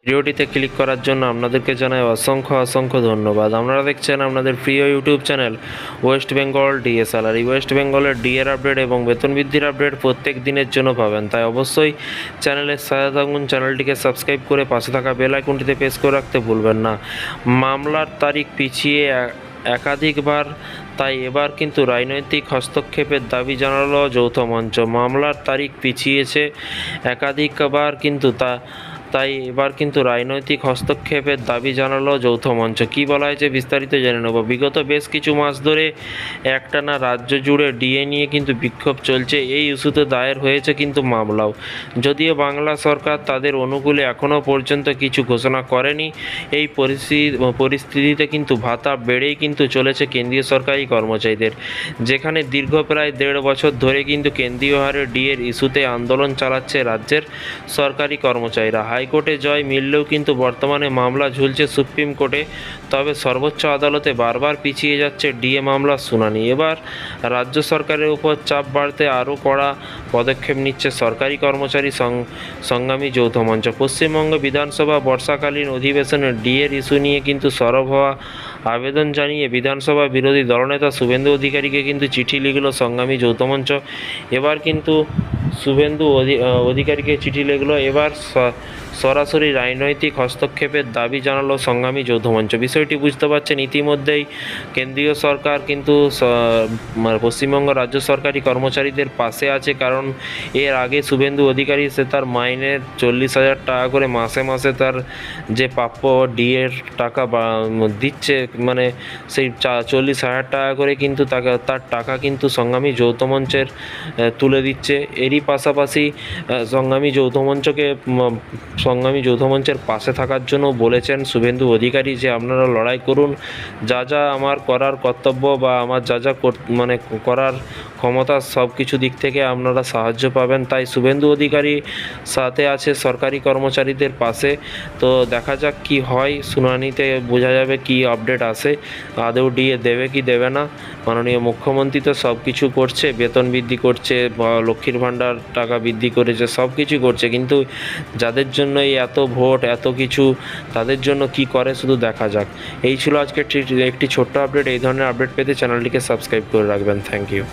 ভিডিওটিতে ক্লিক করার জন্য আপনাদেরকে জানাই অসংখ্য ধন্যবাদ। আপনারা দেখছেন আপনাদের প্রিয় YouTube channel West Bengal DA salary. West বেঙ্গলের ডিএর আপডেট এবং বেতন বৃদ্ধির আপডেট প্রত্যেক দিনের জন্য পাবেন, তাই অবশ্যই চ্যানেলের সাথে থাকুন। চ্যানেলটিকে সাবস্ক্রাইব করে পাশে থাকা বেল আইকনটিতে প্রেস করে রাখতে ভুলবেন না। মামলার তারিখ পিছিয়ে একাধিকবার, তাই এবার কিন্তু রাজনৈতিক হস্তক্ষেপের দাবি জানালো যৌথ মঞ্চ। মামলার তারিখ পিছিয়েছে একাধিকবার, কিন্তু তাই এবার কিন্তু রাজনৈতিক হস্তক্ষেপের দাবি জানালো যৌথ মঞ্চ। কী বলা হয়েছে বিস্তারিত জেনে নেব। বিগত বেশ কিছু মাস ধরে একটানা রাজ্য জুড়ে ডিএ নিয়ে কিন্তু বিক্ষোভ চলছে। এই ইস্যুতে দায়ের হয়েছে কিন্তু মামলাও। যদিও বাংলা সরকার তাদের অনুকূলে এখনও পর্যন্ত কিছু ঘোষণা করেনি। এই পরিস্থিতিতে কিন্তু ভাতা বেড়েই কিন্তু চলেছে কেন্দ্রীয় সরকারি কর্মচারীদের, যেখানে দীর্ঘ প্রায় 1.5 বছর ধরে কিন্তু কেন্দ্রীয় হারে ডিএর ইস্যুতে আন্দোলন চালাচ্ছে রাজ্যের সরকারি কর্মচারীরা। হাইকোর্টে জয় মিললেও কিন্তু বর্তমানে মামলা ঝুলছে সুপ্রিম কোর্টে। তবে সর্বোচ্চ আদালতে বারবার পিছিয়ে যাচ্ছে ডিএ মামলার শুনানি। এবার রাজ্য সরকারের উপর চাপ বাড়তে আরও কড়া পদক্ষেপ নিচ্ছে সরকারি কর্মচারী সংগ্রামী যৌথ মঞ্চ। পশ্চিমবঙ্গ বিধানসভা বর্ষাকালীন অধিবেশনে ডিএর ইস্যু নিয়ে কিন্তু সরব হওয়া আবেদন জানিয়ে বিধানসভা বিরোধী দলনেতা শুভেন্দু অধিকারীকে কিন্তু চিঠি লিখল সংগ্রামী যৌথ মঞ্চ। এবার কিন্তু শুভেন্দু অধিকারীকে চিঠি লিখল। এবার সরাসরি রাজনৈতিক হস্তক্ষেপের দাবি জানালো সংগ্রামী যৌথ মঞ্চ। বিষয়টি বুঝতে পারছেন, ইতিমধ্যেই কেন্দ্রীয় সরকার কিন্তু পশ্চিমবঙ্গ রাজ্য সরকারি কর্মচারীদের পাশে আছে। কারণ এর আগে শুভেন্দু অধিকারী সে তার মাইনের 40,000 টাকা করে মাসে মাসে তার যে প্রাপ্য ডিএর টাকা দিচ্ছে, মানে সেই 40,000 টাকা করে কিন্তু তার টাকা কিন্তু সংগ্রামী যৌথ মঞ্চের তুলে দিচ্ছে। এরই পাশাপাশি সংগ্রামী যৌথ মঞ্চের পাশে থাকার জন্য বলেছেন শুভেন্দু অধিকারী যে আপনারা লড়াই করুন, যা যা আমার করার কর্তব্য বা আমার যা যা করার ক্ষমতা সব কিছু দিক থেকে আপনারা সাহায্য পাবেন। তাই শুভেন্দু অধিকারী সাথে আছে সরকারি কর্মচারীদের পাশে। তো দেখা যাক কি হয়, শুনানিতে বোঝা যাবে কি আপডেট আসে, আদৌ ডিএ দেবে কি দেবে না। মাননীয় মুখ্যমন্ত্রী তো সব কিছু করছে, বেতন বৃদ্ধি করছে, লক্ষ্মীর ভাণ্ডার টাকা বৃদ্ধি করেছে, সব কিছু করছে, কিন্তু যাদের জন্য এই এত ভোট এত কিছু, তাদের জন্য কি করে শুধু দেখা যাক। এই ছিল আজকে একটি ছোট্ট আপডেট। এই ধরনের আপডেট পেতে চ্যানেলটিকে সাবস্ক্রাইব করে রাখবেন। Thank you.